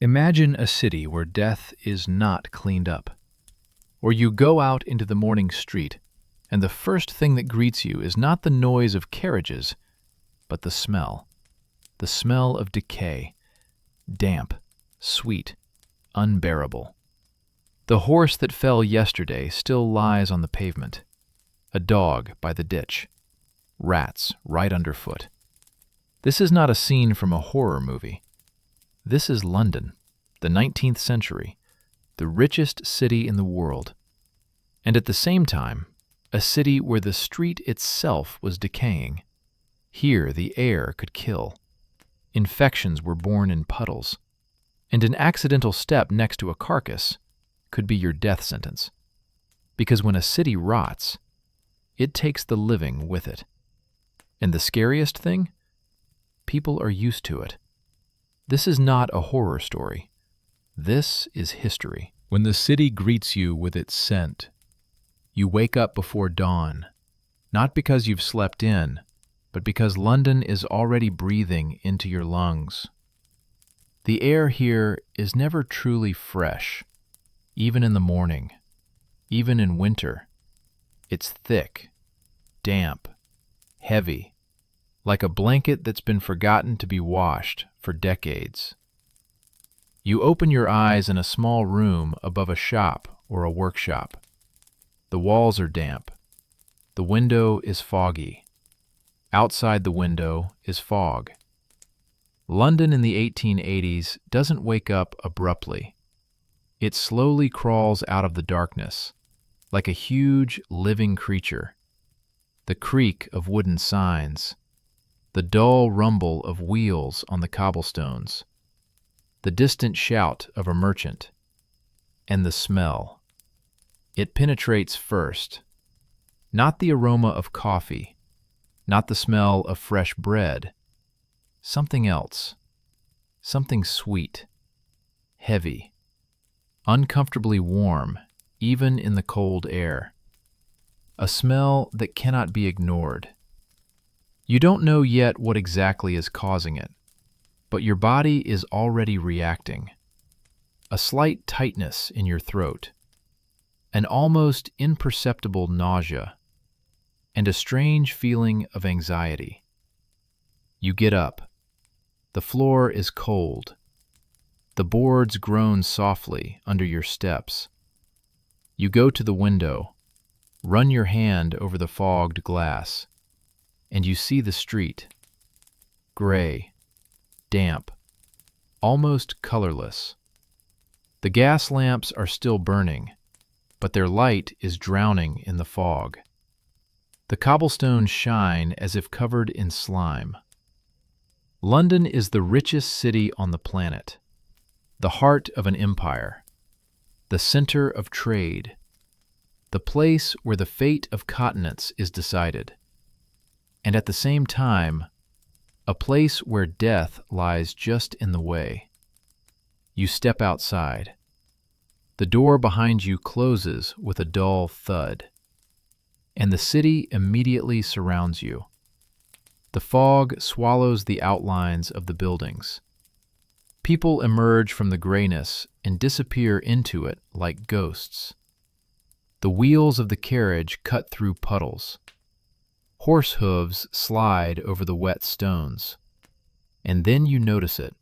Imagine a city where death is not cleaned up, where you go out into the morning street, and the first thing that greets you is not the noise of carriages, but the smell of decay, damp, sweet, unbearable. The horse that fell yesterday still lies on the pavement, a dog by the ditch, rats right underfoot. This is not a scene from a horror movie. This is London, the 19th century, the richest city in the world, and at the same time, a city where the street itself was decaying. Here the air could kill. Infections were born in puddles, and an accidental step next to a carcass could be your death sentence. Because when a city rots, it takes the living with it. And the scariest thing? People are used to it. This is not a horror story. This is history. When the city greets you with its scent, you wake up before dawn, not because you've slept in, but because London is already breathing into your lungs. The air here is never truly fresh, even in the morning, even in winter. It's thick, damp, heavy, like a blanket that's been forgotten to be washed for decades. You open your eyes in a small room above a shop or a workshop. The walls are damp. The window is foggy. Outside the window is fog. London in the 1880s doesn't wake up abruptly. It slowly crawls out of the darkness, like a huge, living creature. The creak of wooden signs, the dull rumble of wheels on the cobblestones, the distant shout of a merchant, and the smell. It penetrates first. Not the aroma of coffee, not the smell of fresh bread. Something else. Something sweet, heavy, uncomfortably warm, even in the cold air. A smell that cannot be ignored. You don't know yet what exactly is causing it, but your body is already reacting. A slight tightness in your throat, an almost imperceptible nausea, and a strange feeling of anxiety. You get up. The floor is cold. The boards groan softly under your steps. You go to the window, run your hand over the fogged glass, and you see the street. Gray, damp, almost colorless. The gas lamps are still burning, but their light is drowning in the fog. The cobblestones shine as if covered in slime. London is the richest city on the planet, the heart of an empire, the center of trade, the place where the fate of continents is decided, and at the same time, a place where death lies just in the way. You step outside. The door behind you closes with a dull thud, and the city immediately surrounds you. The fog swallows the outlines of the buildings. People emerge from the grayness and disappear into it like ghosts. The wheels of the carriage cut through puddles. Horse hooves slide over the wet stones. And then you notice it,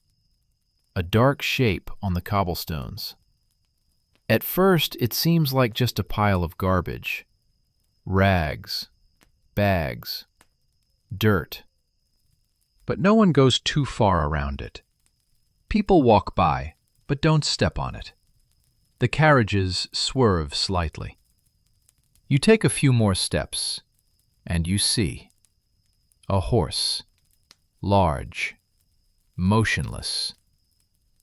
a dark shape on the cobblestones. At first, it seems like just a pile of garbage. Rags, bags, dirt. But no one goes too far around it. People walk by, but don't step on it. The carriages swerve slightly. You take a few more steps, and you see a horse, large, motionless.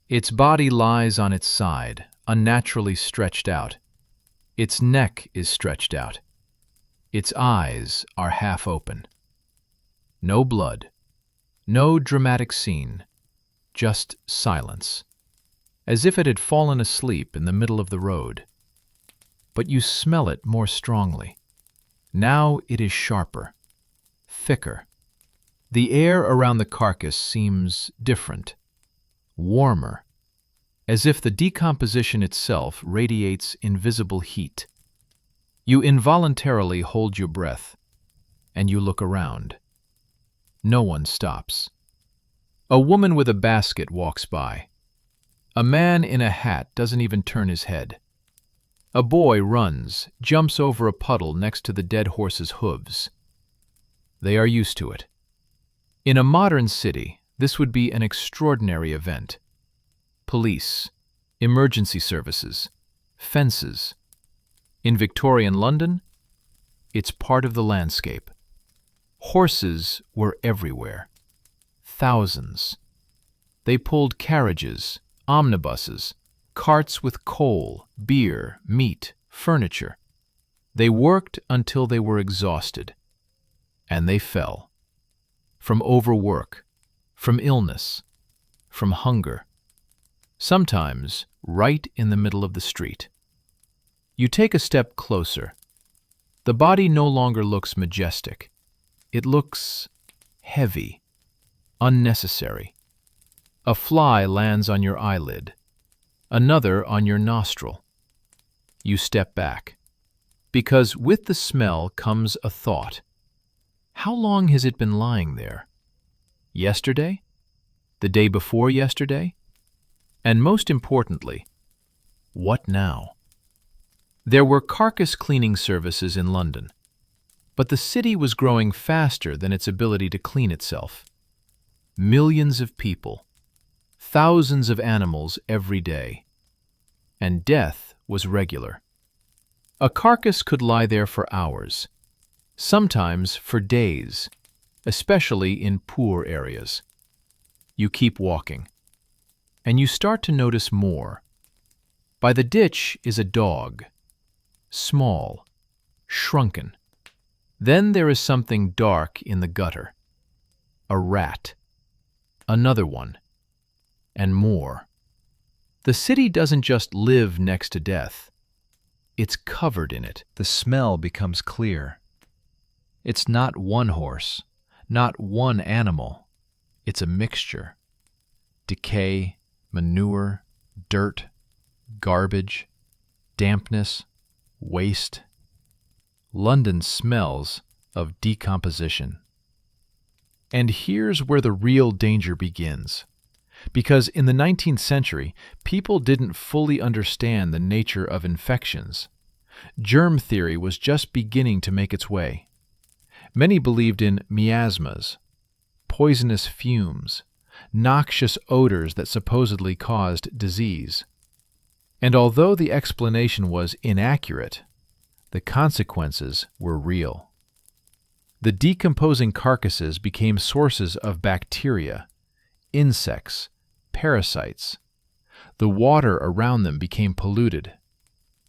Its body lies on its side, unnaturally stretched out. Its neck is stretched out. Its eyes are half open. No blood, no dramatic scene, just silence, as if it had fallen asleep in the middle of the road. But you smell it more strongly. Now it is sharper, thicker. The air around the carcass seems different, warmer, as if the decomposition itself radiates invisible heat. You involuntarily hold your breath, and you look around. No one stops. A woman with a basket walks by. A man in a hat doesn't even turn his head. A boy runs, jumps over a puddle next to the dead horse's hooves. They are used to it. In a modern city, this would be an extraordinary event. Police, emergency services, fences. In Victorian London, it's part of the landscape. Horses were everywhere. Thousands. They pulled carriages, omnibuses, carts with coal, beer, meat, furniture. They worked until they were exhausted. And they fell. From overwork, from illness, from hunger. Sometimes right in the middle of the street. You take a step closer. The body no longer looks majestic. It looks heavy, unnecessary. A fly lands on your eyelid, another on your nostril. You step back, because with the smell comes a thought. How long has it been lying there? Yesterday? The day before yesterday? And most importantly, what now? There were carcass cleaning services in London, but the city was growing faster than its ability to clean itself. Millions of people, thousands of animals every day, and death was regular. A carcass could lie there for hours, sometimes for days, especially in poor areas. You keep walking, and you start to notice more. By the ditch is a dog, small, shrunken. Then there is something dark in the gutter. A rat. Another one. And more. The city doesn't just live next to death. It's covered in it. The smell becomes clear. It's not one horse, not one animal. It's a mixture. Decay, manure, dirt, garbage, dampness, waste. London smells of decomposition. And here's where the real danger begins. Because in the 19th century, people didn't fully understand the nature of infections. Germ theory was just beginning to make its way. Many believed in miasmas, poisonous fumes, noxious odors that supposedly caused disease. And although the explanation was inaccurate, the consequences were real. The decomposing carcasses became sources of bacteria, insects, parasites. The water around them became polluted.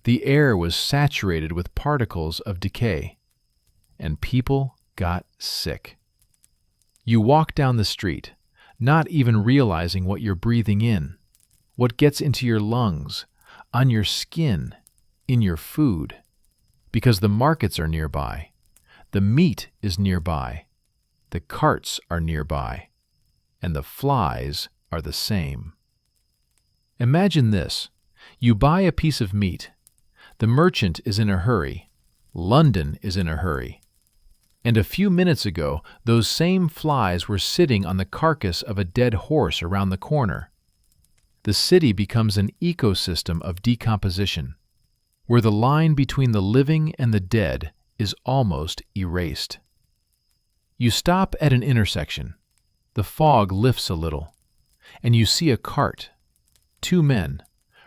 The air was saturated with particles of decay, and people got sick. You walk down the street, not even realizing what you're breathing in, what gets into your lungs, on your skin, in your food, because the markets are nearby, the meat is nearby, the carts are nearby, and the flies are the same. Imagine this. You buy a piece of meat. The merchant is in a hurry. London is in a hurry. And a few minutes ago, those same flies were sitting on the carcass of a dead horse around the corner. The city becomes an ecosystem of decomposition, where the line between the living and the dead is almost erased. You stop at an intersection. The fog lifts a little, and you see a cart. Two men,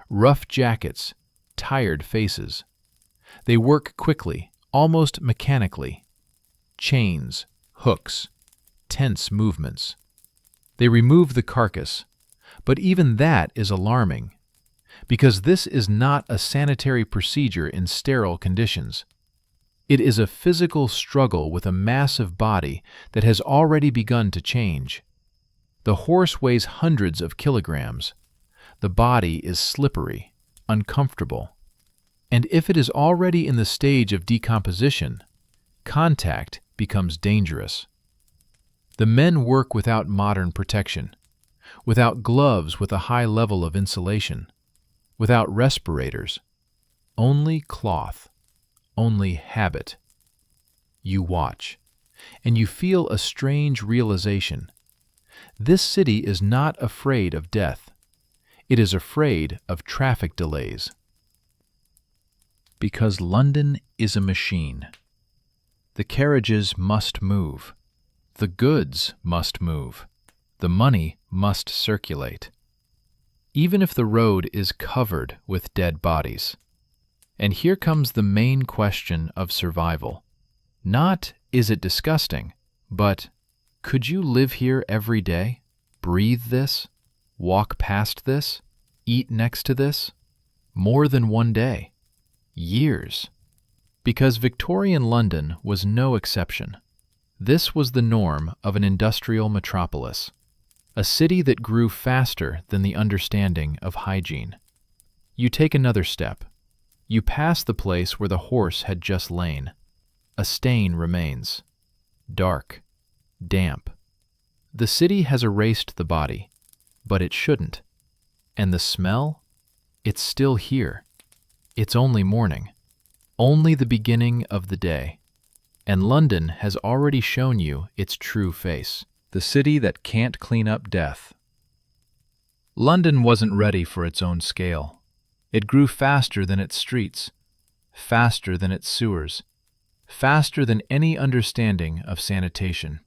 rough jackets, tired faces. They work quickly, almost mechanically. Chains, hooks, tense movements. They remove the carcass, but even that is alarming, because this is not a sanitary procedure in sterile conditions. It is a physical struggle with a massive body that has already begun to change. The horse weighs hundreds of kilograms. The body is slippery, uncomfortable. And if it is already in the stage of decomposition, contact becomes dangerous. The men work without modern protection. without gloves with a high level of insulation, without respirators, only cloth, only habit. You watch, and you feel a strange realization. This city is not afraid of death. It is afraid of traffic delays. Because London is a machine. The carriages must move. The goods must move. The money must circulate. Even if the road is covered with dead bodies. And here comes the main question of survival. Not, is it disgusting, but could you live here every day? Breathe this? Walk past this? Eat next to this? More than one day? Years? Because Victorian London was no exception. This was the norm of an industrial metropolis, a city that grew faster than the understanding of hygiene. You take another step. You pass the place where the horse had just lain. A stain remains. Dark. Damp. The city has erased the body, but it shouldn't. And the smell? It's still here. It's only morning. Only the beginning of the day. And London has already shown you its true face. The city that can't clean up death. London wasn't ready for its own scale. It grew faster than its streets, faster than its sewers, faster than any understanding of sanitation.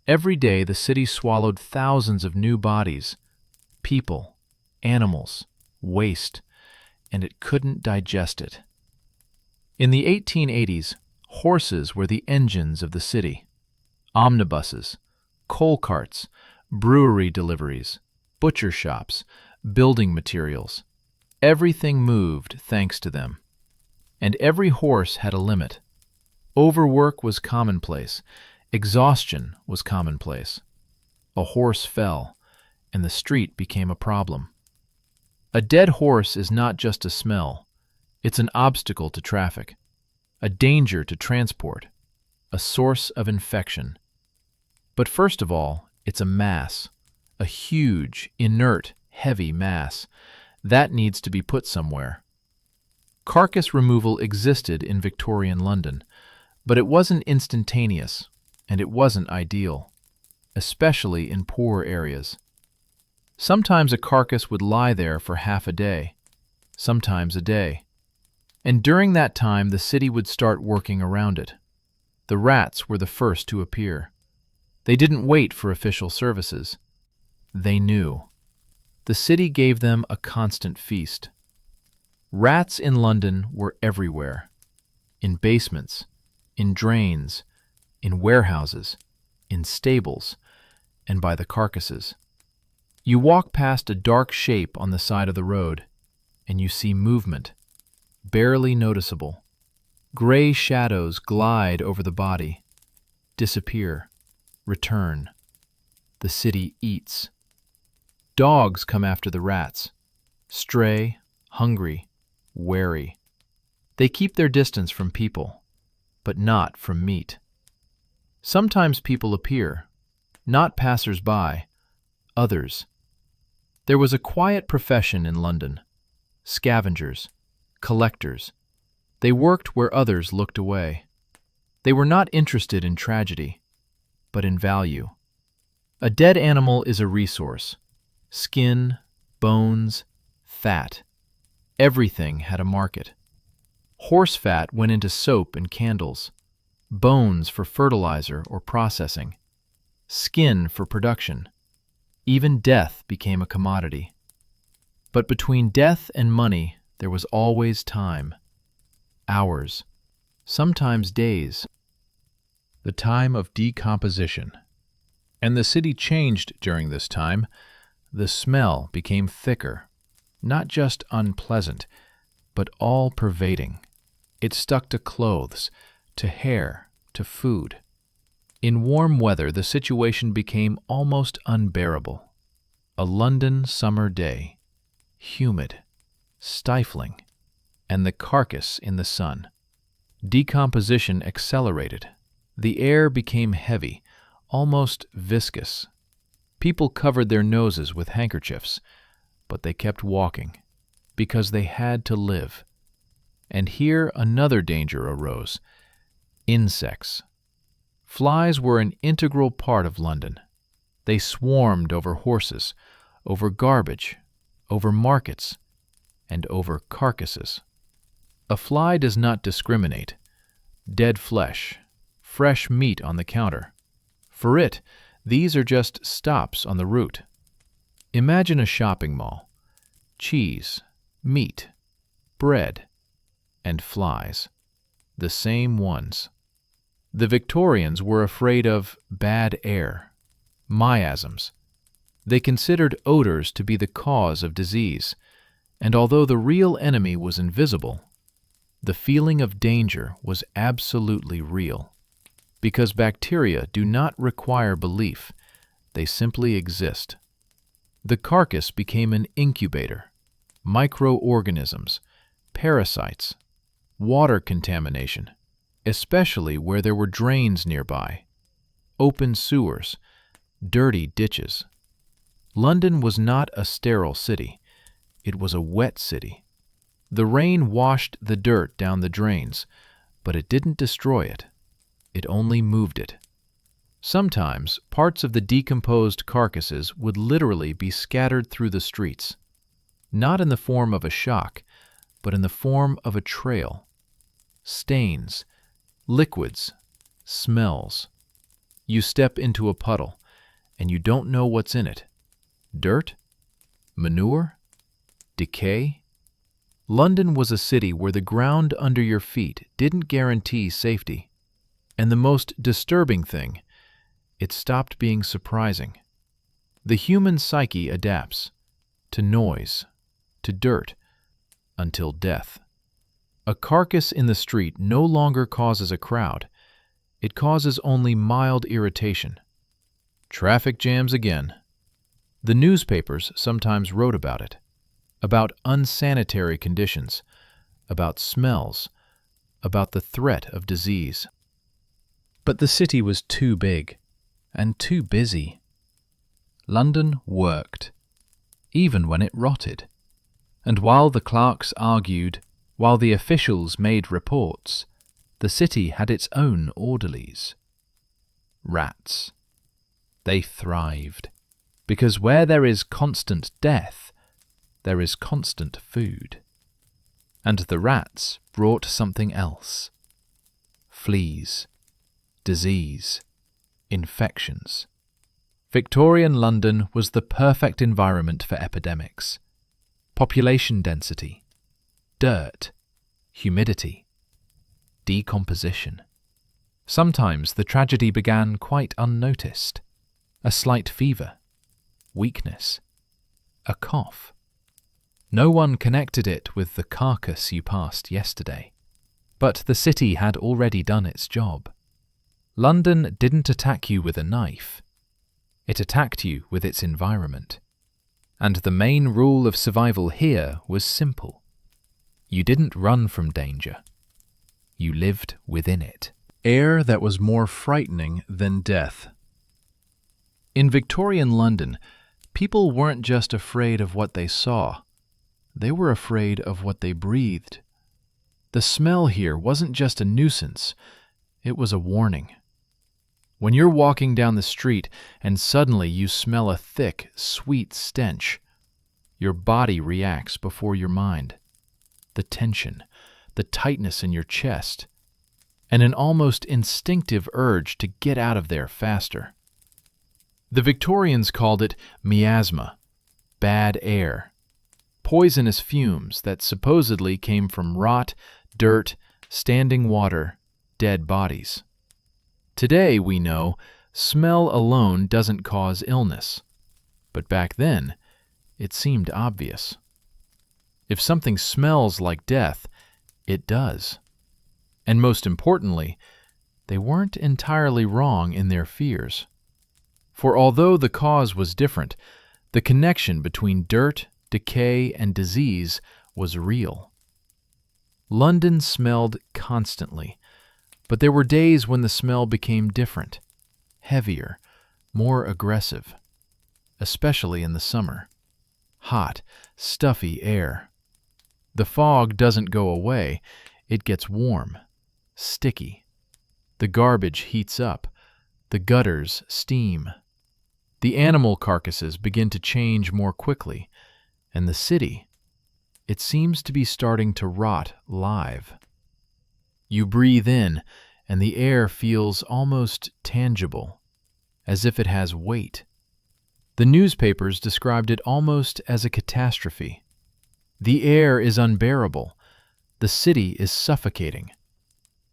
Every day the city swallowed thousands of new bodies, people, animals, waste, and it couldn't digest it. In the 1880s, horses were the engines of the city. Omnibuses, coal carts, brewery deliveries, butcher shops, building materials. Everything moved thanks to them. And every horse had a limit. Overwork was commonplace. Exhaustion was commonplace. A horse fell, and the street became a problem. A dead horse is not just a smell. It's an obstacle to traffic, a danger to transport, a source of infection. But first of all, it's a mass, a huge, inert, heavy mass. That needs to be put somewhere. Carcass removal existed in Victorian London, but it wasn't instantaneous, and it wasn't ideal, especially in poor areas. Sometimes a carcass would lie there for half a day, sometimes a day. And during that time, the city would start working around it. The rats were the first to appear. They didn't wait for official services. They knew. The city gave them a constant feast. Rats in London were everywhere. In basements, in drains, in warehouses, in stables, and by the carcasses. You walk past a dark shape on the side of the road, and you see movement, barely noticeable. Gray shadows glide over the body, disappear, return. The city eats. Dogs come after the rats, stray, hungry, wary. They keep their distance from people, but not from meat. Sometimes people appear, not passers-by, others. There was a quiet profession in London. Scavengers, collectors. They worked where others looked away. They were not interested in tragedy, but in value. A dead animal is a resource. Skin, bones, fat. Everything had a market. Horse fat went into soap and candles. Bones for fertilizer or processing. Skin for production. Even death became a commodity. But between death and money, there was always time. Hours, sometimes days. The time of decomposition. And the city changed during this time. The smell became thicker, not just unpleasant, but all-pervading. It stuck to clothes, to hair, to food. In warm weather, the situation became almost unbearable. A London summer day, humid, stifling, and the carcass in the sun. Decomposition accelerated. The air became heavy, almost viscous. People covered their noses with handkerchiefs, but they kept walking, because they had to live. And here another danger arose: insects. Flies were an integral part of London. They swarmed over horses, over garbage, over markets, and over carcasses. A fly does not discriminate. Dead flesh, fresh meat on the counter. For it, these are just stops on the route. Imagine a shopping mall. Cheese, meat, bread, and flies. The same ones. The Victorians were afraid of bad air, miasms. They considered odors to be the cause of disease, and although the real enemy was invisible, the feeling of danger was absolutely real. Because bacteria do not require belief, they simply exist. The carcass became an incubator. Microorganisms, parasites, water contamination, especially where there were drains nearby, open sewers, dirty ditches. London was not a sterile city. It was a wet city. The rain washed the dirt down the drains, but it didn't destroy it. It only moved it. Sometimes parts of the decomposed carcasses would literally be scattered through the streets, not in the form of a shock, but in the form of a trail. Stains, liquids, smells. You step into a puddle, and you don't know what's in it. Dirt? Manure? Decay? London was a city where the ground under your feet didn't guarantee safety. And the most disturbing thing, it stopped being surprising. The human psyche adapts to noise, to dirt, until death. A carcass in the street no longer causes a crowd. It causes only mild irritation. Traffic jams again. The newspapers sometimes wrote about it, about unsanitary conditions, about smells, about the threat of disease. But the city was too big and too busy. London worked, even when it rotted. And while the clerks argued, while the officials made reports, the city had its own orderlies. Rats. They thrived, because where there is constant death, there is constant food. And the rats brought something else: fleas, disease, infections. Victorian London was the perfect environment for epidemics. Population density, dirt, humidity, decomposition. Sometimes the tragedy began quite unnoticed. A slight fever, weakness, a cough. No one connected it with the carcass you passed yesterday. But the city had already done its job. London didn't attack you with a knife. It attacked you with its environment. And the main rule of survival here was simple. You didn't run from danger. You lived within it. Air that was more frightening than death. In Victorian London, people weren't just afraid of what they saw. They were afraid of what they breathed. The smell here wasn't just a nuisance, it was a warning. When you're walking down the street and suddenly you smell a thick, sweet stench, your body reacts before your mind. The tension, the tightness in your chest, and an almost instinctive urge to get out of there faster. The Victorians called it miasma, bad air, poisonous fumes that supposedly came from rot, dirt, standing water, dead bodies. Today, we know, smell alone doesn't cause illness. But back then, it seemed obvious. If something smells like death, it does. And most importantly, they weren't entirely wrong in their fears. For although the cause was different, the connection between dirt, decay, and disease was real. London smelled constantly, but there were days when the smell became different, heavier, more aggressive. especially in the summer. Hot, stuffy air. The fog doesn't go away, it gets warm, sticky. The garbage heats up, the gutters steam. The animal carcasses begin to change more quickly, and the city, it seems to be starting to rot live. You breathe in, and the air feels almost tangible, as if it has weight. The newspapers described it almost as a catastrophe. The air is unbearable. The city is suffocating.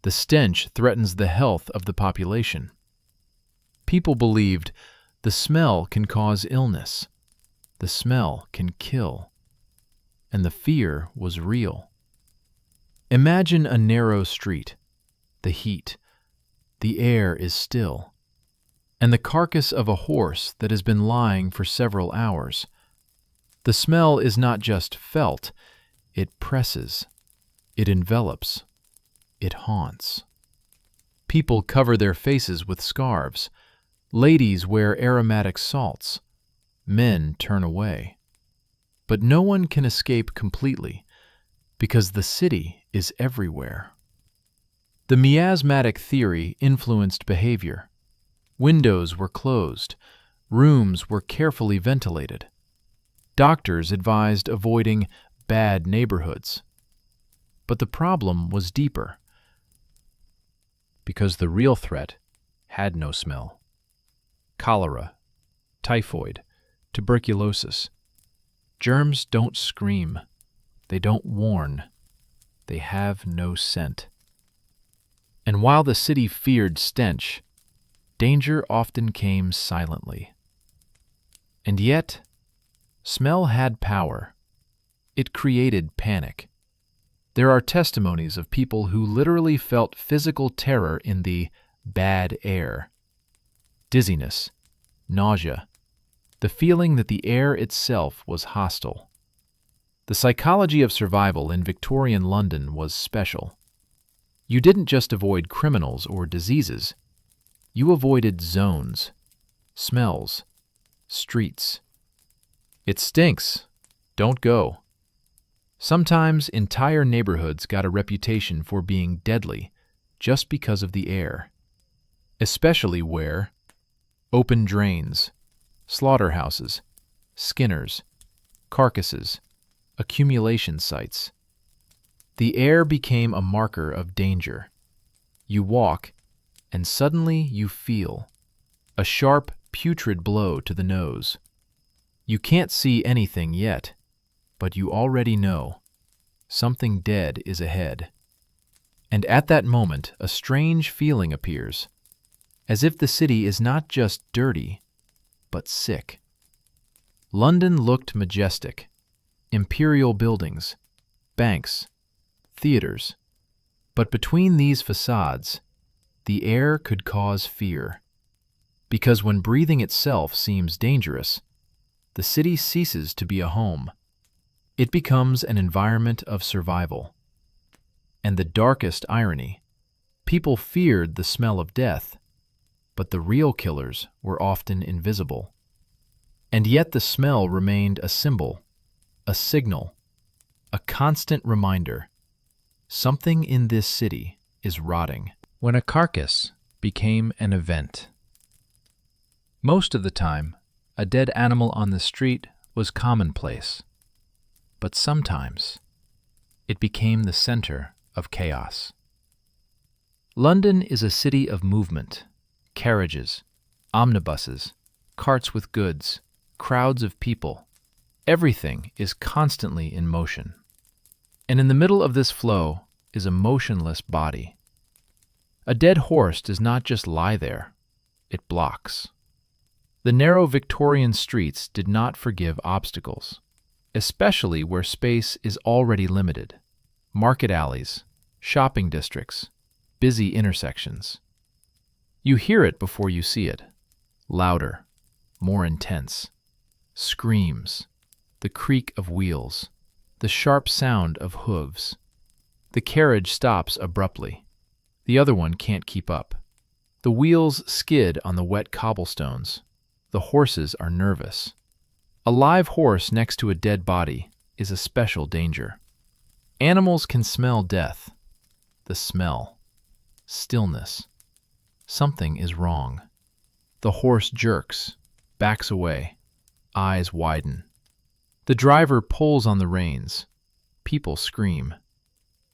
The stench threatens the health of the population. People believed the smell can cause illness. The smell can kill. And the fear was real. Imagine a narrow street, the heat, the air is still, and the carcass of a horse that has been lying for several hours. The smell is not just felt, it presses, it envelops, it haunts. People cover their faces with scarves. Ladies wear aromatic salts. Men turn away. But no one can escape completely, because the city is everywhere. The miasmatic theory influenced behavior. Windows were closed. Rooms were carefully ventilated. Doctors advised avoiding bad neighborhoods. But the problem was deeper, because the real threat had no smell. Cholera, typhoid, tuberculosis. Germs don't scream. They don't warn. They have no scent. And while the city feared stench, danger often came silently. And yet, smell had power. It created panic. There are testimonies of people who literally felt physical terror in the bad air. Dizziness, nausea, the feeling that the air itself was hostile. The psychology of survival in Victorian London was special. You didn't just avoid criminals or diseases. You avoided zones, smells, streets. It stinks. Don't go. Sometimes entire neighborhoods got a reputation for being deadly just because of the air, especially where open drains, slaughterhouses, skinners, carcasses, accumulation sites. The air became a marker of danger. You walk, and suddenly you feel a sharp, putrid blow to the nose. You can't see anything yet, but you already know something dead is ahead. And at that moment, a strange feeling appears, as if the city is not just dirty, but sick. London looked majestic. Imperial buildings, banks, theaters. But between these facades, the air could cause fear. Because when breathing itself seems dangerous, the city ceases to be a home. It becomes an environment of survival. And the darkest irony, people feared the smell of death, but the real killers were often invisible. And yet the smell remained a symbol, a signal, a constant reminder. Something in this city is rotting. When a carcass became an event. Most of the time, a dead animal on the street was commonplace. But sometimes, it became the center of chaos. London is a city of movement, carriages, omnibuses, carts with goods, crowds of people. Everything is constantly in motion. And in the middle of this flow is a motionless body. A dead horse does not just lie there, it blocks. The narrow Victorian streets did not forgive obstacles, especially where space is already limited. Market alleys, shopping districts, busy intersections. You hear it before you see it. Louder, more intense. Screams, the creak of wheels, the sharp sound of hooves. The carriage stops abruptly. The other one can't keep up. The wheels skid on the wet cobblestones. The horses are nervous. A live horse next to a dead body is a special danger. Animals can smell death. The smell. Stillness. Something is wrong. The horse jerks, backs away, eyes widen. The driver pulls on the reins. People scream.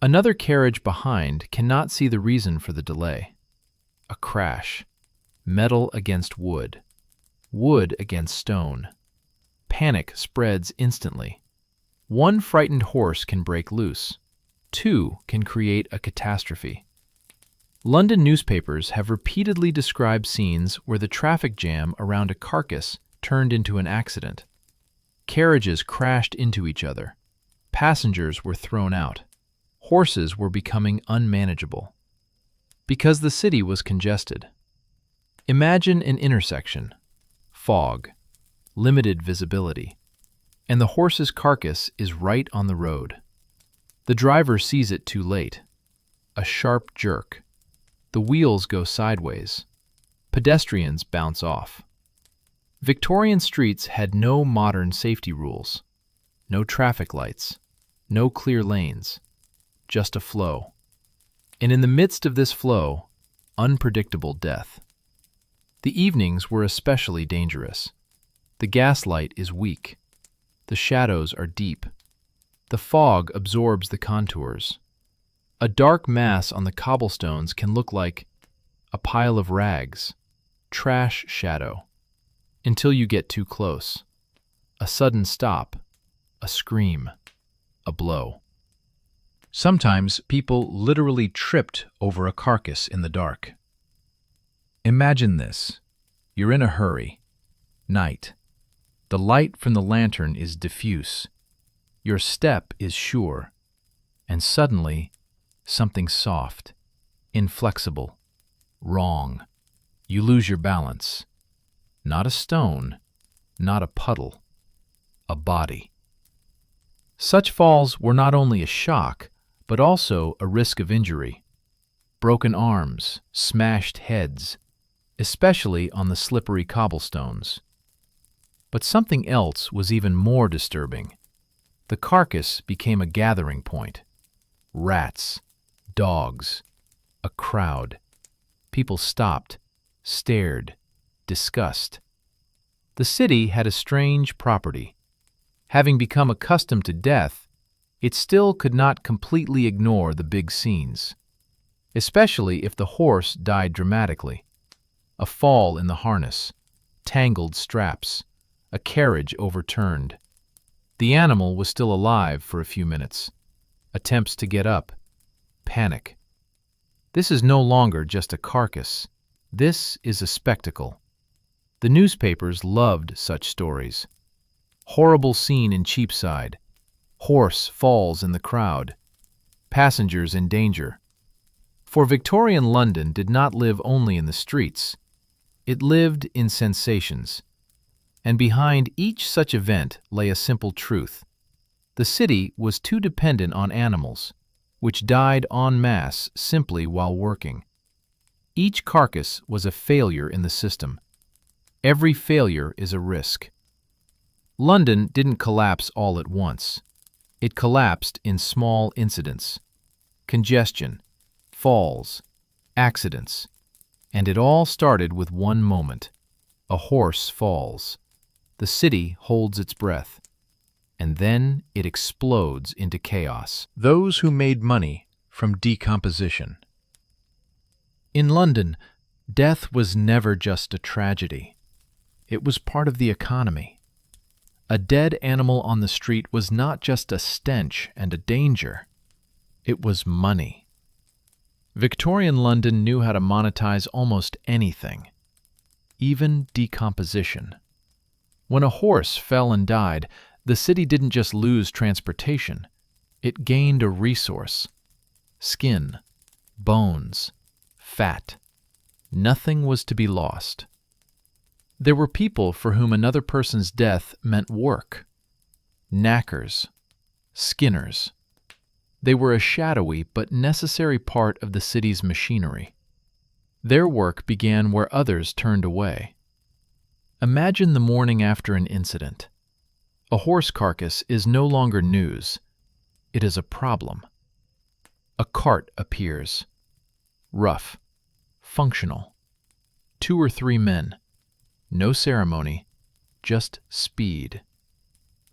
Another carriage behind cannot see the reason for the delay. A crash. Metal against wood. Wood against stone. Panic spreads instantly. One frightened horse can break loose. Two can create a catastrophe. London newspapers have repeatedly described scenes where the traffic jam around a carcass turned into an accident. Carriages crashed into each other. Passengers were thrown out. Horses were becoming unmanageable. Because the city was congested. Imagine an intersection. Fog. Limited visibility. And the horse's carcass is right on the road. The driver sees it too late. A sharp jerk. The wheels go sideways. Pedestrians bounce off. Victorian streets had no modern safety rules. No traffic lights. No clear lanes. Just a flow. And in the midst of this flow, unpredictable death. The evenings were especially dangerous. The gaslight is weak. The shadows are deep. The fog absorbs the contours. A dark mass on the cobblestones can look like a pile of rags, trash shadow, until you get too close. A sudden stop, a scream, a blow. Sometimes people literally tripped over a carcass in the dark. Imagine this. You're in a hurry. Night. The light from the lantern is diffuse. Your step is sure. And suddenly, something soft, inflexible, wrong. You lose your balance. Not a stone, not a puddle, a body. Such falls were not only a shock, but also a risk of injury. Broken arms, smashed heads, especially on the slippery cobblestones. But something else was even more disturbing. The carcass became a gathering point. Rats, dogs, a crowd. People stopped, stared, discussed. The city had a strange property. Having become accustomed to death, it still could not completely ignore the big scenes, especially if the horse died dramatically. A fall in the harness, tangled straps, a carriage overturned. The animal was still alive for a few minutes. Attempts to get up. Panic. This is no longer just a carcass. This is a spectacle. The newspapers loved such stories. Horrible scene in Cheapside. Horse falls in the crowd. Passengers in danger. For Victorian London did not live only in the streets. It lived in sensations. And behind each such event lay a simple truth. The city was too dependent on animals, which died en masse simply while working. Each carcass was a failure in the system. Every failure is a risk. London didn't collapse all at once. It collapsed in small incidents. Congestion, falls, accidents. And it all started with one moment. A horse falls. The city holds its breath. And then it explodes into chaos. Those who made money from decomposition. In London, death was never just a tragedy. It was part of the economy. A dead animal on the street was not just a stench and a danger. It was money. Victorian London knew how to monetize almost anything, even decomposition. When a horse fell and died, the city didn't just lose transportation. It gained a resource. Skin, bones, fat. Nothing was to be lost. There were people for whom another person's death meant work. Knackers, skinners. They were a shadowy but necessary part of the city's machinery. Their work began where others turned away. Imagine the morning after an incident. A horse carcass is no longer news. It is a problem. A cart appears. Rough. Functional. 2 or 3 men. No ceremony. Just speed.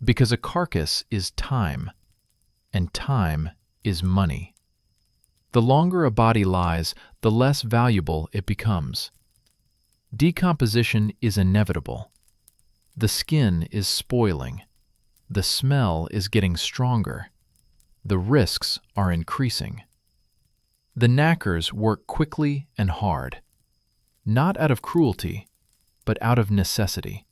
Because a carcass is time, and time is money. The longer a body lies, the less valuable it becomes. Decomposition is inevitable. The skin is spoiling. The smell is getting stronger. The risks are increasing. The knackers work quickly and hard, not out of cruelty, but out of necessity.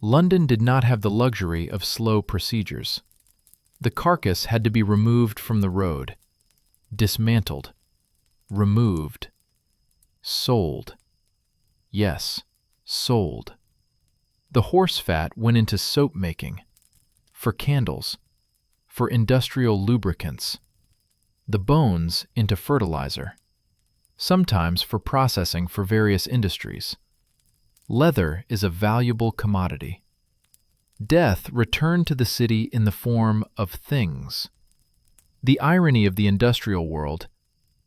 London did not have the luxury of slow procedures. The carcass had to be removed from the road, dismantled, removed, sold. Yes, sold. The horse fat went into soap making, for candles, for industrial lubricants. The bones into fertilizer, sometimes for processing for various industries. Leather is a valuable commodity. Death returned to the city in the form of things. The irony of the industrial world,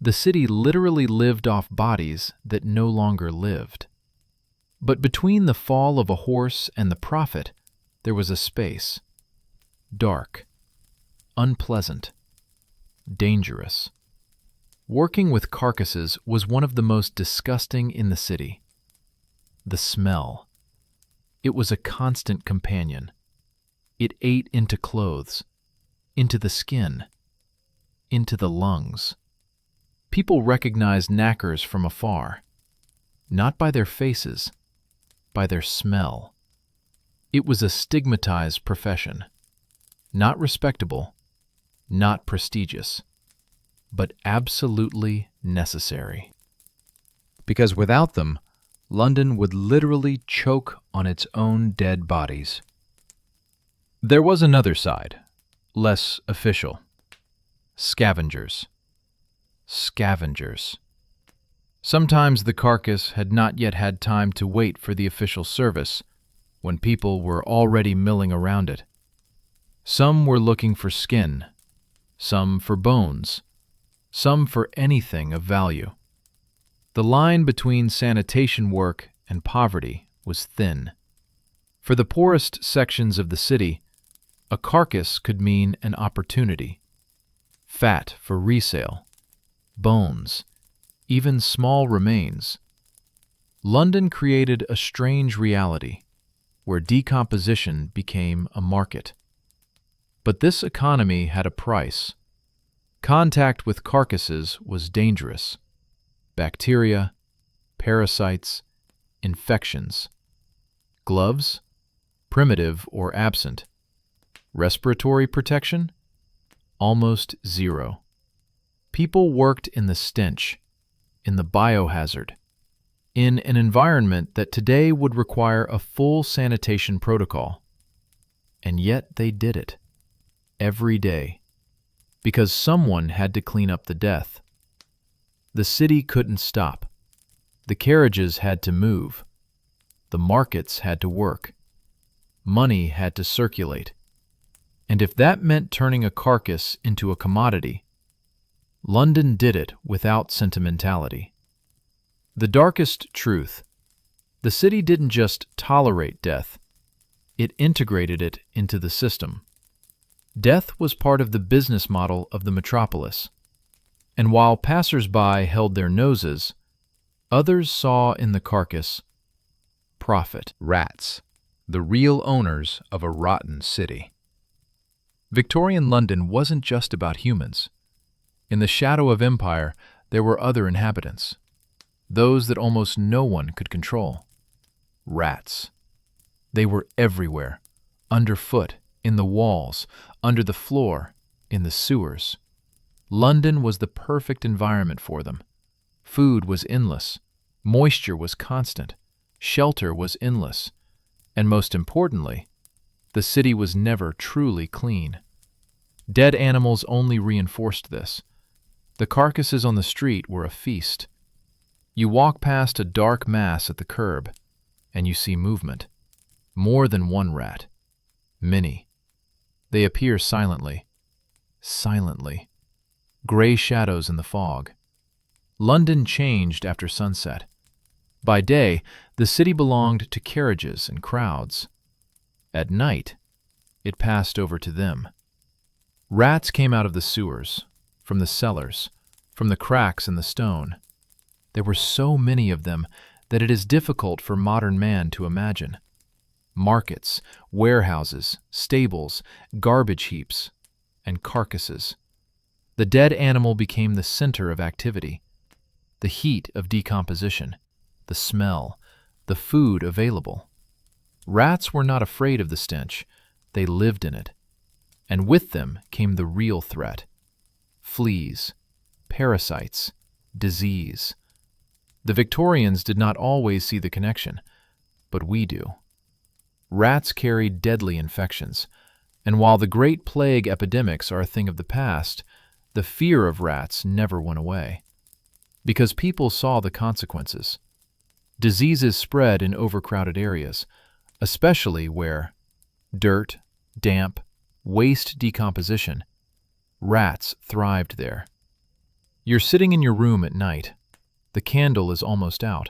the city literally lived off bodies that no longer lived. But between the fall of a horse and the profit, there was a space. Dark, unpleasant, dangerous. Working with carcasses was one of the most disgusting in the city. The smell. It was a constant companion. It ate into clothes, into the skin, into the lungs. People recognized knackers from afar, not by their faces, by their smell. It was a stigmatized profession, not respectable, not prestigious, but absolutely necessary. Because without them, London would literally choke on its own dead bodies. There was another side, less official. Scavengers. Scavengers. Sometimes the carcass had not yet had time to wait for the official service, when people were already milling around it. Some were looking for skin, some for bones, some for anything of value. The line between sanitation work and poverty was thin. For the poorest sections of the city, a carcass could mean an opportunity. Fat for resale, bones, even small remains. London created a strange reality where decomposition became a market. But this economy had a price. Contact with carcasses was dangerous. Bacteria, parasites, infections. Gloves? Primitive or absent. Respiratory protection? Almost zero. People worked in the stench, in the biohazard, in an environment that today would require a full sanitation protocol. And yet they did it, every day, because someone had to clean up the death. The city couldn't stop. The carriages had to move. The markets had to work. Money had to circulate. And if that meant turning a carcass into a commodity, London did it without sentimentality. The darkest truth: the city didn't just tolerate death, it integrated it into the system. Death was part of the business model of the metropolis. And while passers-by held their noses, others saw in the carcass profit. Rats, the real owners of a rotten city. Victorian London wasn't just about humans. In the shadow of empire, there were other inhabitants, those that almost no one could control. Rats. They were everywhere, underfoot, in the walls, under the floor, in the sewers. London was the perfect environment for them. Food was endless, moisture was constant, shelter was endless, and most importantly, the city was never truly clean. Dead animals only reinforced this. The carcasses on the street were a feast. You walk past a dark mass at the curb. and you see movement. More than one rat. Many. They appear silently. Silently. Gray shadows in the fog. London changed after sunset. By day, the city belonged to carriages and crowds. At night, it passed over to them. Rats came out of the sewers, from the cellars, from the cracks in the stone. There were so many of them that it is difficult for modern man to imagine. Markets, warehouses, stables, garbage heaps, and carcasses. The dead animal became the center of activity, the heat of decomposition, the smell, the food available. Rats were not afraid of the stench, they lived in it. And with them came the real threat: fleas, parasites, disease. The Victorians did not always see the connection, but we do. Rats carried deadly infections, and while the Great Plague epidemics are a thing of the past, the fear of rats never went away. Because people saw the consequences. Diseases spread in overcrowded areas, especially where dirt, damp, waste decomposition. Rats thrived there. You're sitting in your room at night. The candle is almost out.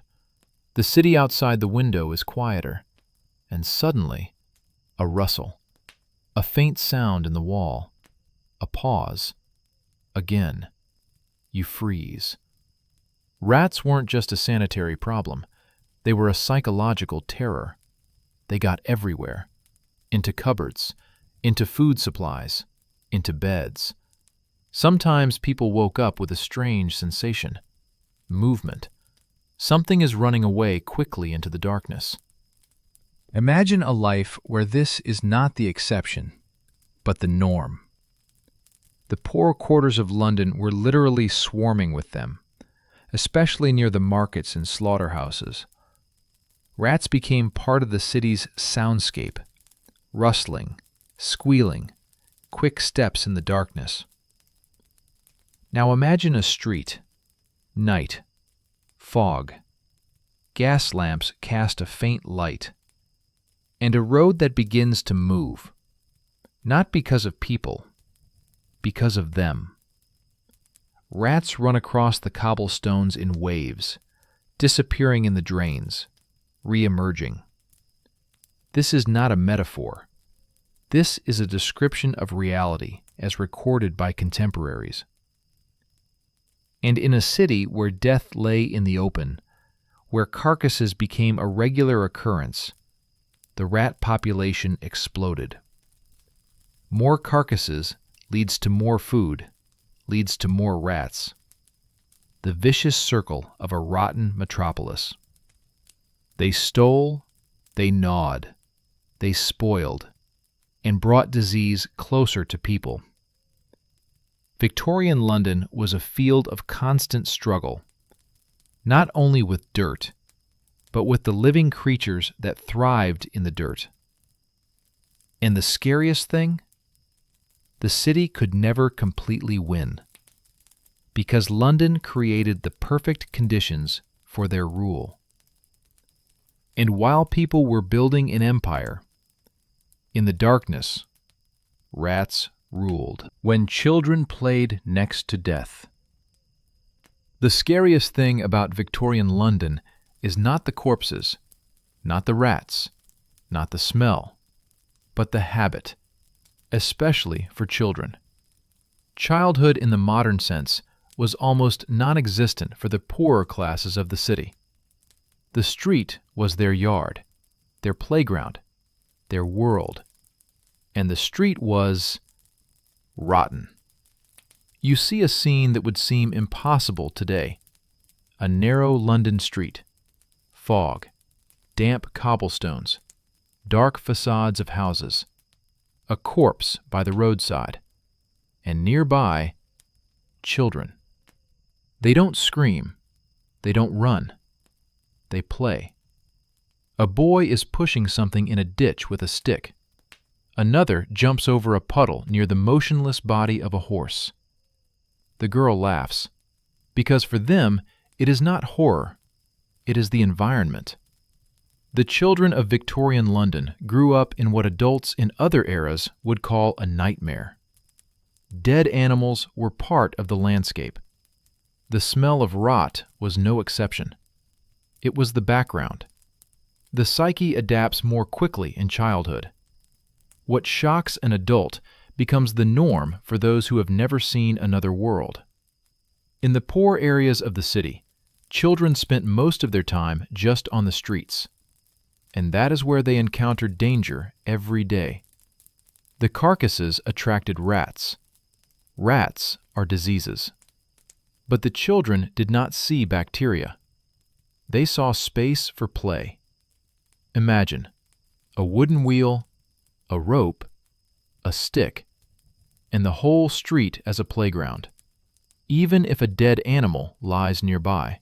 The city outside the window is quieter. And suddenly, a rustle. A faint sound in the wall. A pause. Again. You freeze. Rats weren't just a sanitary problem. They were a psychological terror. They got everywhere. Into cupboards, into food supplies, into beds. Sometimes people woke up with a strange sensation. Movement. Something is running away quickly into the darkness. Imagine a life where this is not the exception, but the norm. The poor quarters of London were literally swarming with them, especially near the markets and slaughterhouses. Rats became part of the city's soundscape, rustling, squealing, quick steps in the darkness. Now imagine a street, night, fog, gas lamps cast a faint light, and a road that begins to move, not because of people, because of them. Rats run across the cobblestones in waves, disappearing in the drains, re-emerging. This is not a metaphor. This is a description of reality as recorded by contemporaries. And in a city where death lay in the open, where carcasses became a regular occurrence, the rat population exploded. More carcasses leads to more food, leads to more rats. The vicious circle of a rotten metropolis. They stole, they gnawed, they spoiled, and brought disease closer to people. Victorian London was a field of constant struggle, not only with dirt, but with the living creatures that thrived in the dirt. And the scariest thing? The city could never completely win, because London created the perfect conditions for their rule. And while people were building an empire, in the darkness, rats ruled. When children played next to death. The scariest thing about Victorian London is not the corpses, not the rats, not the smell, but the habit, especially for children. Childhood in the modern sense was almost non-existent for the poorer classes of the city. The street was their yard, their playground, their world, and the street was rotten. You see a scene that would seem impossible today. A narrow London street, fog, damp cobblestones, dark facades of houses, a corpse by the roadside, and nearby, children. They don't scream, they don't run, they play. A boy is pushing something in a ditch with a stick. Another jumps over a puddle near the motionless body of a horse. The girl laughs, because for them it is not horror, it is the environment. The children of Victorian London grew up in what adults in other eras would call a nightmare. Dead animals were part of the landscape. The smell of rot was no exception. It was the background. The psyche adapts more quickly in childhood. What shocks an adult becomes the norm for those who have never seen another world. In the poor areas of the city, children spent most of their time just on the streets. And that is where they encountered danger every day. The carcasses attracted rats. Rats are diseases. But the children did not see bacteria. They saw space for play. Imagine a wooden wheel, a rope, a stick, and the whole street as a playground, even if a dead animal lies nearby.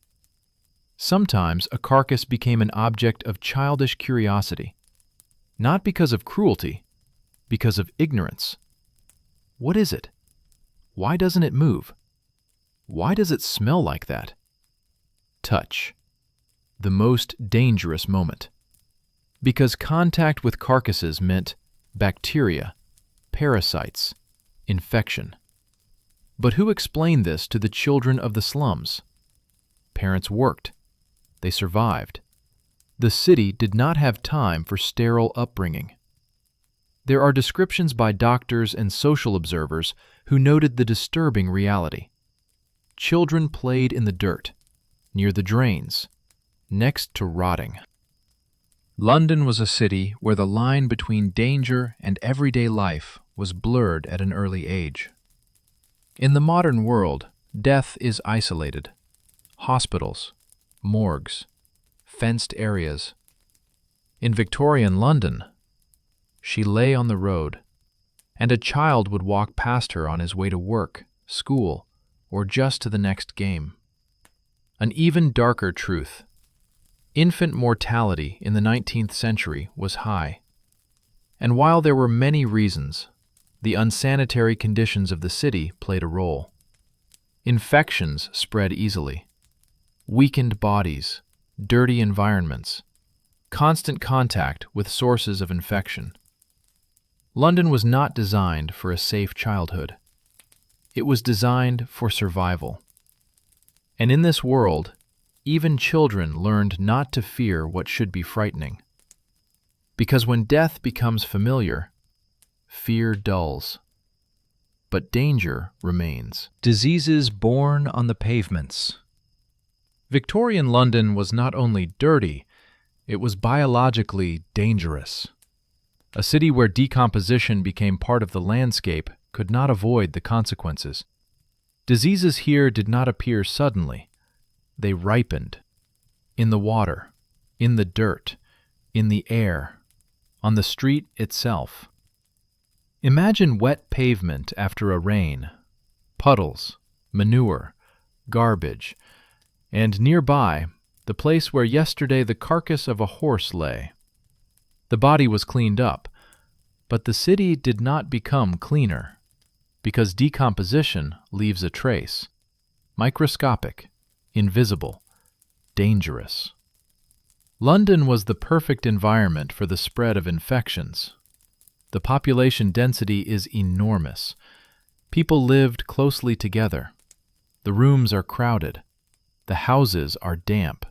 Sometimes a carcass became an object of childish curiosity, not because of cruelty, because of ignorance. What is it? Why doesn't it move? Why does it smell like that? Touch. The most dangerous moment. Because contact with carcasses meant bacteria, parasites, infection. But who explained this to the children of the slums? Parents worked. They survived. The city did not have time for sterile upbringing. There are descriptions by doctors and social observers who noted the disturbing reality. Children played in the dirt, near the drains, next to rotting. London was a city where the line between danger and everyday life was blurred at an early age. In the modern world, death is isolated. Hospitals, morgues, fenced areas. In Victorian London, she lay on the road, and a child would walk past her on his way to work, school, or just to the next game. An even darker truth. Infant mortality in the 19th century was high. And while there were many reasons, the unsanitary conditions of the city played a role. Infections spread easily. Weakened bodies, dirty environments, constant contact with sources of infection. London was not designed for a safe childhood. It was designed for survival. And in this world, even children learned not to fear what should be frightening. Because when death becomes familiar, fear dulls. But danger remains. Diseases born on the pavements. Victorian London was not only dirty, it was biologically dangerous. A city where decomposition became part of the landscape could not avoid the consequences. Diseases here did not appear suddenly. They ripened. In the water, in the dirt, in the air, on the street itself. Imagine wet pavement after a rain, puddles, manure, garbage, and nearby, the place where yesterday the carcass of a horse lay. The body was cleaned up, but the city did not become cleaner, because decomposition leaves a trace, microscopic, invisible, dangerous. London was the perfect environment for the spread of infections. The population density is enormous. People lived closely together. The rooms are crowded. The houses are damp.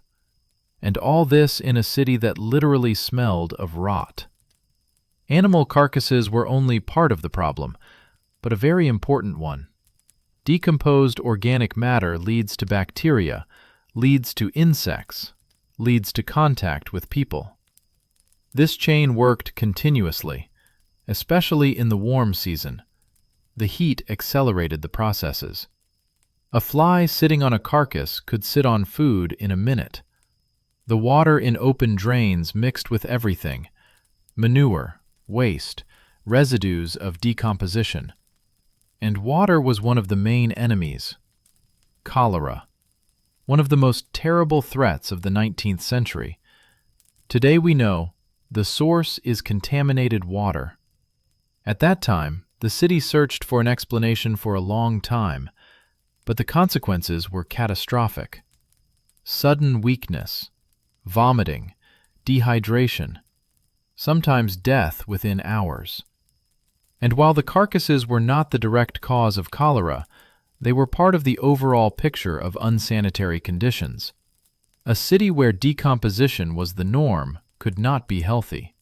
And all this in a city that literally smelled of rot. Animal carcasses were only part of the problem, but a very important one. Decomposed organic matter leads to bacteria, leads to insects, leads to contact with people. This chain worked continuously, especially in the warm season. The heat accelerated the processes. A fly sitting on a carcass could sit on food in a minute. The water in open drains mixed with everything: manure, waste, residues of decomposition. And water was one of the main enemies. Cholera, one of the most terrible threats of the 19th century. Today we know the source is contaminated water. At that time, the city searched for an explanation for a long time, but the consequences were catastrophic. Sudden weakness, vomiting, dehydration, sometimes death within hours. And while the carcasses were not the direct cause of cholera, they were part of the overall picture of unsanitary conditions. A city where decomposition was the norm could not be healthy.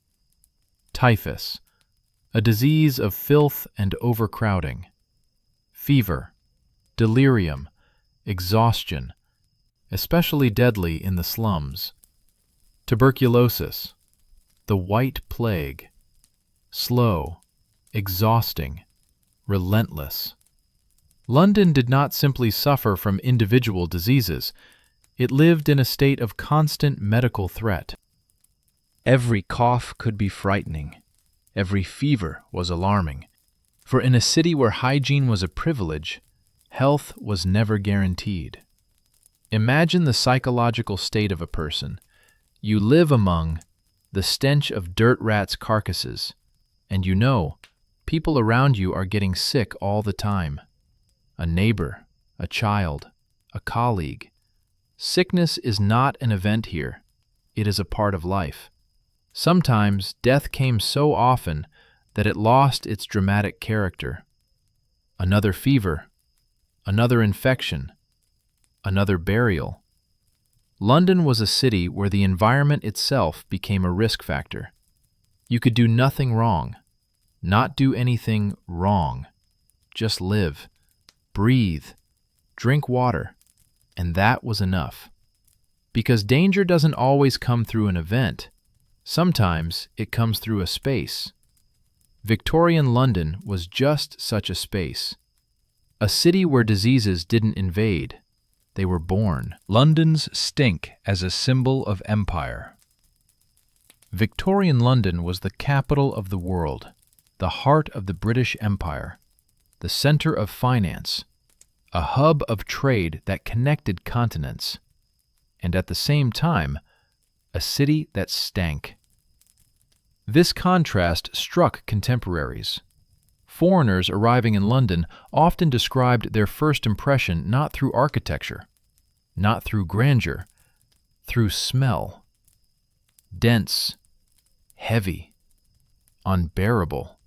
Typhus, a disease of filth and overcrowding. Fever, delirium, exhaustion, especially deadly in the slums. Tuberculosis, the white plague, slow, exhausting, relentless. London did not simply suffer from individual diseases, it lived in a state of constant medical threat. Every cough could be frightening. Every fever was alarming. For in a city where hygiene was a privilege, health was never guaranteed. Imagine the psychological state of a person. You live among the stench of dirt rats' carcasses, and you know people around you are getting sick all the time. A neighbor, a child, a colleague. Sickness is not an event here. It is a part of life. Sometimes death came so often that it lost its dramatic character. Another fever, another infection, another burial. London was a city where the environment itself became a risk factor. You could do nothing wrong, not do anything wrong. Just live, breathe, drink water, and that was enough. Because danger doesn't always come through an event. Sometimes it comes through a space. Victorian London was just such a space. A city where diseases didn't invade. They were born. London's stink as a symbol of empire. Victorian London was the capital of the world, the heart of the British Empire, the center of finance, a hub of trade that connected continents, and at the same time, a city that stank. This contrast struck contemporaries. Foreigners arriving in London often described their first impression not through architecture, not through grandeur, through smell. Dense, heavy, unbearable.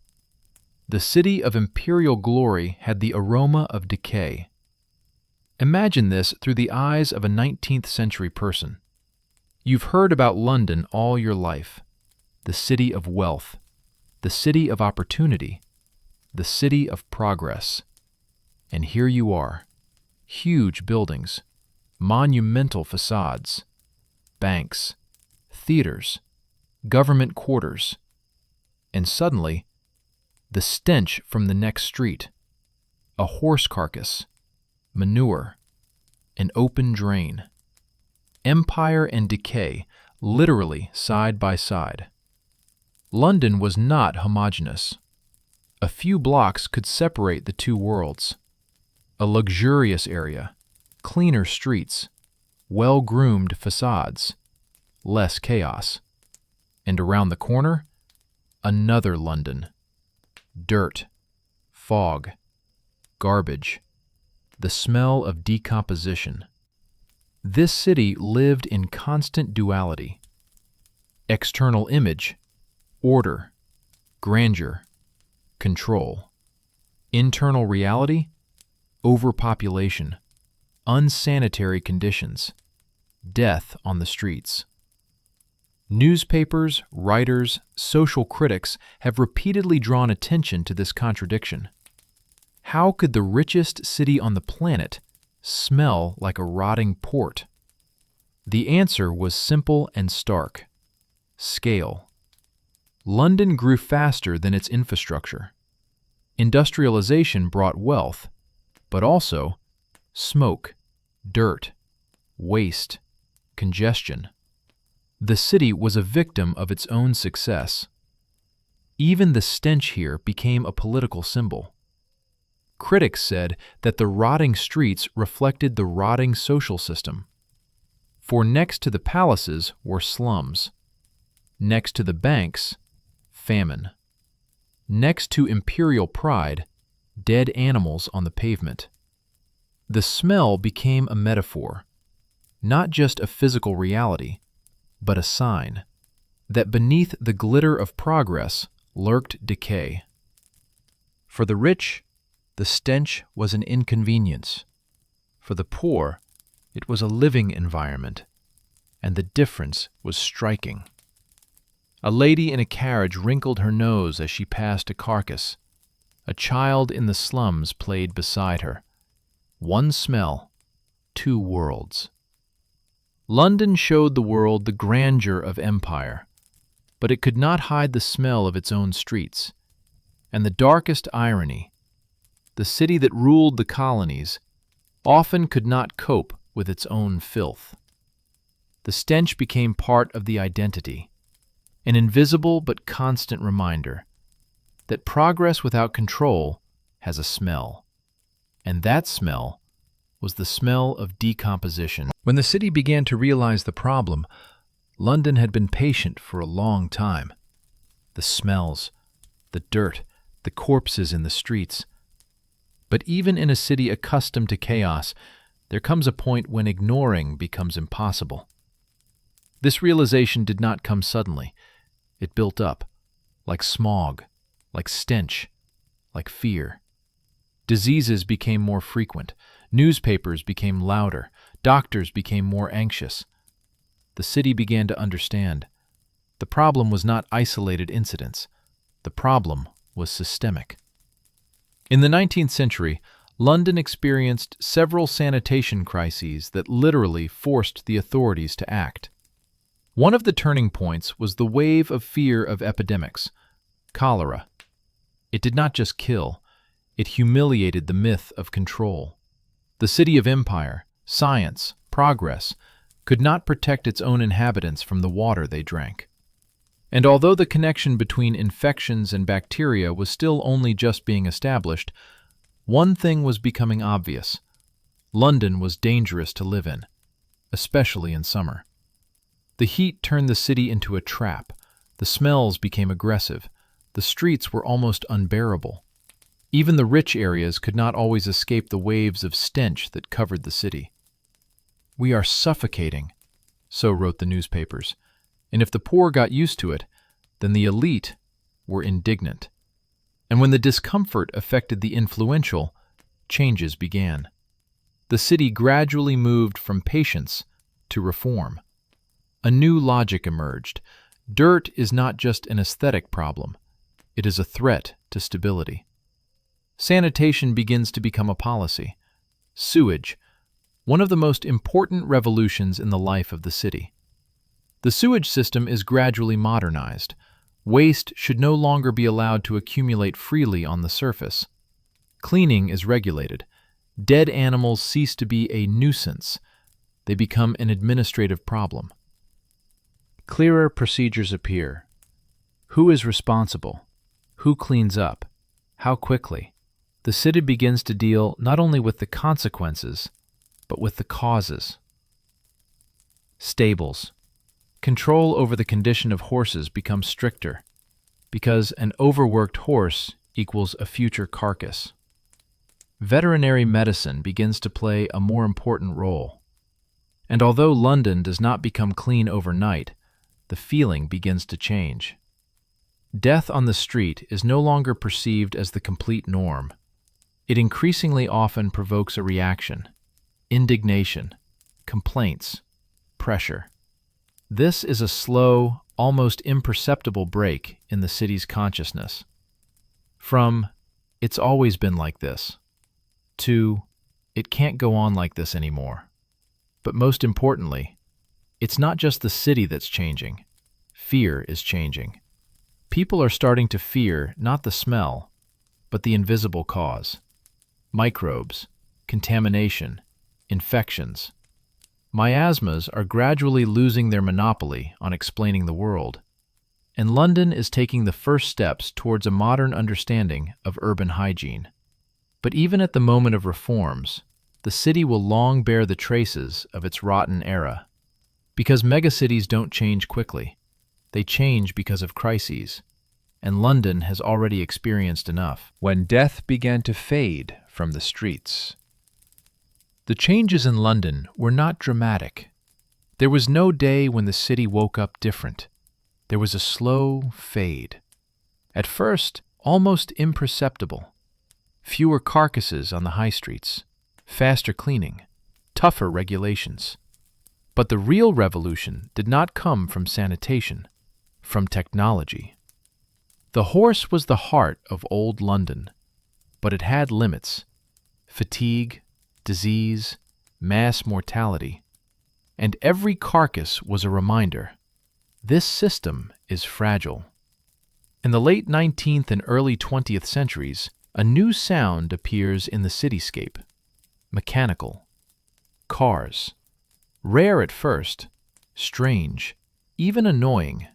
The city of imperial glory had the aroma of decay. Imagine this through the eyes of a 19th century person. You've heard about London all your life, the city of wealth, the city of opportunity, the city of progress. And here you are, huge buildings, monumental facades, banks, theaters, government quarters, and suddenly, the stench from the next street, a horse carcass, manure, an open drain. Empire and decay, literally side by side. London was not homogeneous. A few blocks could separate the two worlds. A luxurious area, cleaner streets, well-groomed facades, less chaos. And around the corner, another London. Dirt, fog, garbage, the smell of decomposition. This city lived in constant duality. External image, order, grandeur, control. Internal reality, overpopulation, unsanitary conditions, death on the streets. Newspapers, writers, social critics have repeatedly drawn attention to this contradiction. How could the richest city on the planet smell like a rotting port? The answer was simple and stark. Scale. London grew faster than its infrastructure. Industrialization brought wealth, but also smoke, dirt, waste, congestion. The city was a victim of its own success. Even the stench here became a political symbol. Critics said that the rotting streets reflected the rotting social system. For next to the palaces were slums. Next to the banks, famine. Next to imperial pride, dead animals on the pavement. The smell became a metaphor, not just a physical reality, but a sign. that beneath the glitter of progress lurked decay. For the rich, the stench was an inconvenience. For the poor, it was a living environment, and the difference was striking. A lady in a carriage wrinkled her nose as she passed a carcass. A child in the slums played beside her. One smell, two worlds. London showed the world the grandeur of empire, but it could not hide the smell of its own streets. And the darkest irony, the city that ruled the colonies often could not cope with its own filth. The stench became part of the identity, an invisible but constant reminder that progress without control has a smell, and that smell was the smell of decomposition. When the city began to realize the problem, London had been patient for a long time. The smells, the dirt, the corpses in the streets. But even in a city accustomed to chaos, there comes a point when ignoring becomes impossible. This realization did not come suddenly. It built up, like smog, like stench, like fear. Diseases became more frequent. Newspapers became louder. Doctors became more anxious. The city began to understand. The problem was not isolated incidents. The problem was systemic. In the 19th century, London experienced several sanitation crises that literally forced the authorities to act. One of the turning points was the wave of fear of epidemics, cholera. It did not just kill, it humiliated the myth of control. The city of empire, science, progress, could not protect its own inhabitants from the water they drank. And although the connection between infections and bacteria was still only just being established, one thing was becoming obvious. London was dangerous to live in, especially in summer. The heat turned the city into a trap. The smells became aggressive. The streets were almost unbearable. Even the rich areas could not always escape the waves of stench that covered the city. "We are suffocating," so wrote the newspapers. And if the poor got used to it, then the elite were indignant. And when the discomfort affected the influential, changes began. The city gradually moved from patience to reform. A new logic emerged. Dirt is not just an aesthetic problem. It is a threat to stability. Sanitation begins to become a policy. Sewage, one of the most important revolutions in the life of the city. The sewage system is gradually modernized. Waste should no longer be allowed to accumulate freely on the surface. Cleaning is regulated. Dead animals cease to be a nuisance. They become an administrative problem. Clearer procedures appear. Who is responsible? Who cleans up? How quickly? The city begins to deal not only with the consequences, but with the causes. Stables. Control over the condition of horses becomes stricter, because an overworked horse equals a future carcass. Veterinary medicine begins to play a more important role. And although London does not become clean overnight, the feeling begins to change. Death on the street is no longer perceived as the complete norm. It increasingly often provokes a reaction: indignation, complaints, pressure. This is a slow, almost imperceptible break in the city's consciousness. From, "It's always been like this," to, "It can't go on like this anymore." But most importantly, it's not just the city that's changing. Fear is changing. People are starting to fear not the smell, but the invisible cause. Microbes, contamination, infections. Miasmas are gradually losing their monopoly on explaining the world, and London is taking the first steps towards a modern understanding of urban hygiene. But even at the moment of reforms, the city will long bear the traces of its rotten era. Because megacities don't change quickly. They change because of crises, and London has already experienced enough. When death began to fade from the streets. The changes in London were not dramatic. There was no day when the city woke up different, there was a slow fade. At first, almost imperceptible. Fewer carcasses on the high streets, faster cleaning, tougher regulations. But the real revolution did not come from sanitation, from technology. The horse was the heart of old London, but it had limits: fatigue, disease, mass mortality. And every carcass was a reminder: this system is fragile. In the late 19th and early 20th centuries, a new sound appears in the cityscape: mechanical. Cars. Rare at first, strange, even annoying.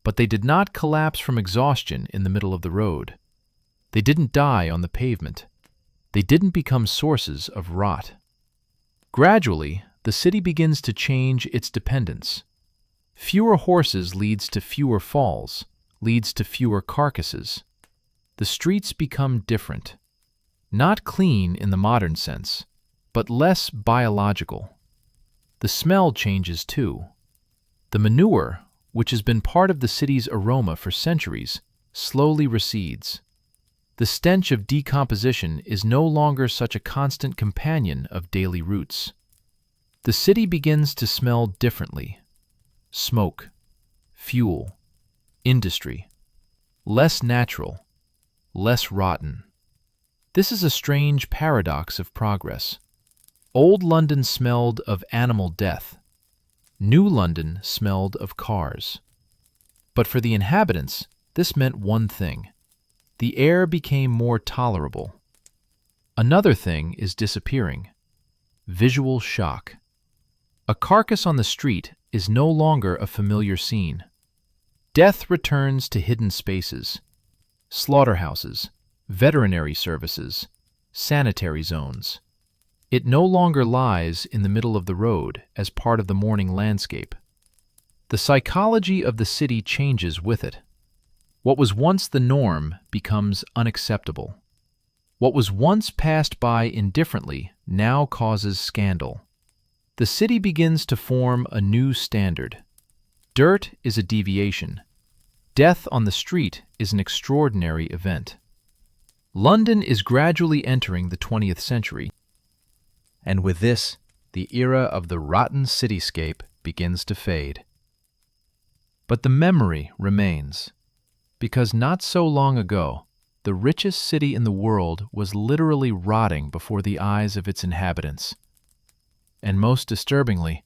But they did not collapse from exhaustion in the middle of the road. They didn't die on the pavement. They didn't become sources of rot. Gradually, the city begins to change its dependence. Fewer horses leads to fewer falls, leads to fewer carcasses. The streets become different. Not clean in the modern sense, but less biological. The smell changes too. The manure, which has been part of the city's aroma for centuries, slowly recedes. The stench of decomposition is no longer such a constant companion of daily routes. The city begins to smell differently: smoke, fuel, industry. Less natural, less rotten. This is a strange paradox of progress. Old London smelled of animal death. New London smelled of cars. But for the inhabitants, this meant one thing: the air became more tolerable. Another thing is disappearing: visual shock. A carcass on the street is no longer a familiar scene. Death returns to hidden spaces: slaughterhouses, veterinary services, sanitary zones. It no longer lies in the middle of the road as part of the morning landscape. The psychology of the city changes with it. What was once the norm becomes unacceptable. What was once passed by indifferently now causes scandal. The city begins to form a new standard. Dirt is a deviation. Death on the street is an extraordinary event. London is gradually entering the 20th century, and with this, the era of the rotten cityscape begins to fade. But the memory remains, because not so long ago, the richest city in the world was literally rotting before the eyes of its inhabitants. And most disturbingly,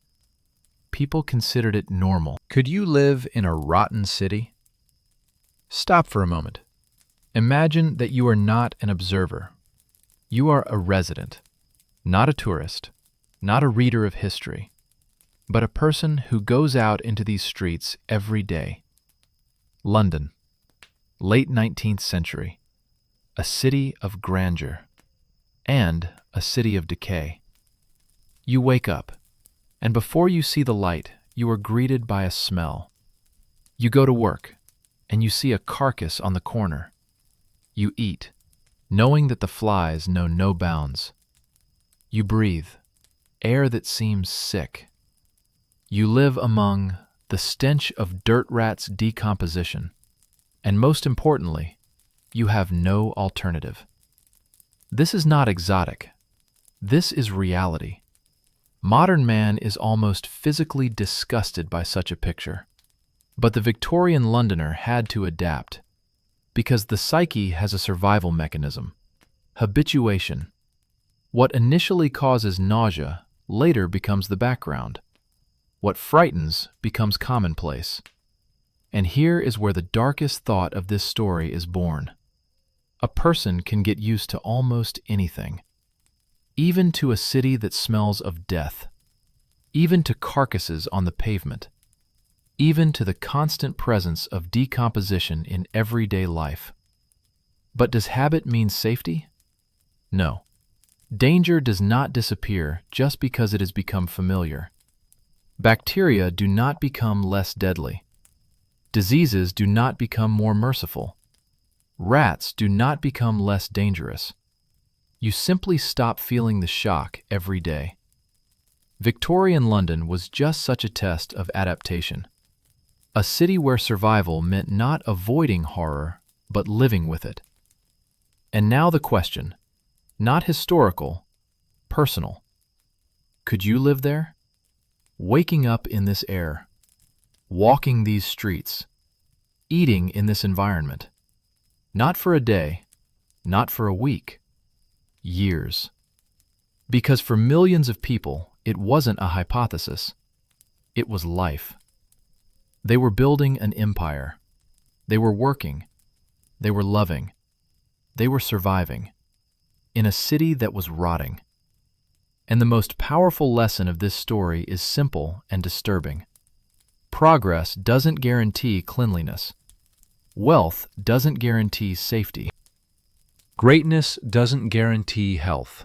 people considered it normal. Could you live in a rotten city? Stop for a moment. Imagine that you are not an observer. You are a resident, not a tourist, not a reader of history, but a person who goes out into these streets every day. London, late 19th century, a city of grandeur and a city of decay. You wake up, and before you see the light, you are greeted by a smell. You go to work, and you see a carcass on the corner. You eat, knowing that the flies know no bounds. You breathe, air that seems sick. You live among the stench of dirt rats' decomposition. And most importantly, you have no alternative. This is not exotic. This is reality. Modern man is almost physically disgusted by such a picture. But the Victorian Londoner had to adapt, because the psyche has a survival mechanism: habituation. What initially causes nausea later becomes the background. What frightens becomes commonplace. And here is where the darkest thought of this story is born. A person can get used to almost anything, even to a city that smells of death, even to carcasses on the pavement, even to the constant presence of decomposition in everyday life. But does habit mean safety? No. Danger does not disappear just because it has become familiar. Bacteria do not become less deadly. Diseases do not become more merciful. Rats do not become less dangerous. You simply stop feeling the shock every day. Victorian London was just such a test of adaptation. A city where survival meant not avoiding horror, but living with it. And now the question, not historical, personal. Could you live there? Waking up in this air, walking these streets, eating in this environment. Not for a day, not for a week, years. Because for millions of people, it wasn't a hypothesis. It was life. They were building an empire. They were working. They were loving. They were surviving. In a city that was rotting. And the most powerful lesson of this story is simple and disturbing. Progress doesn't guarantee cleanliness. Wealth doesn't guarantee safety. Greatness doesn't guarantee health.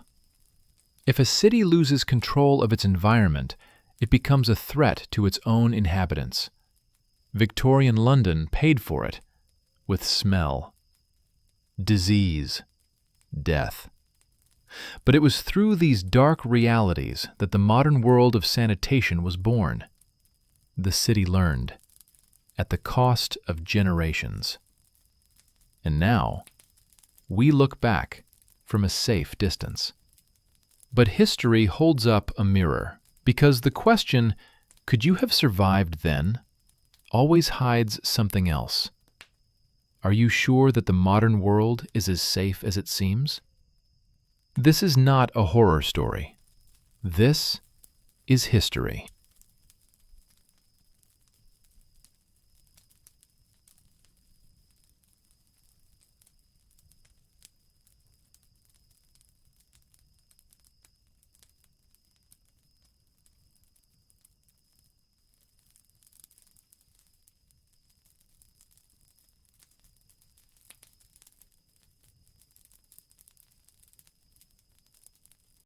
If a city loses control of its environment, it becomes a threat to its own inhabitants. Victorian London paid for it with smell, disease, death. But it was through these dark realities that the modern world of sanitation was born. The city learned, at the cost of generations. And now, we look back from a safe distance. But history holds up a mirror, because the question, could you have survived then, always hides something else. Are you sure that the modern world is as safe as it seems? This is not a horror story. This is history.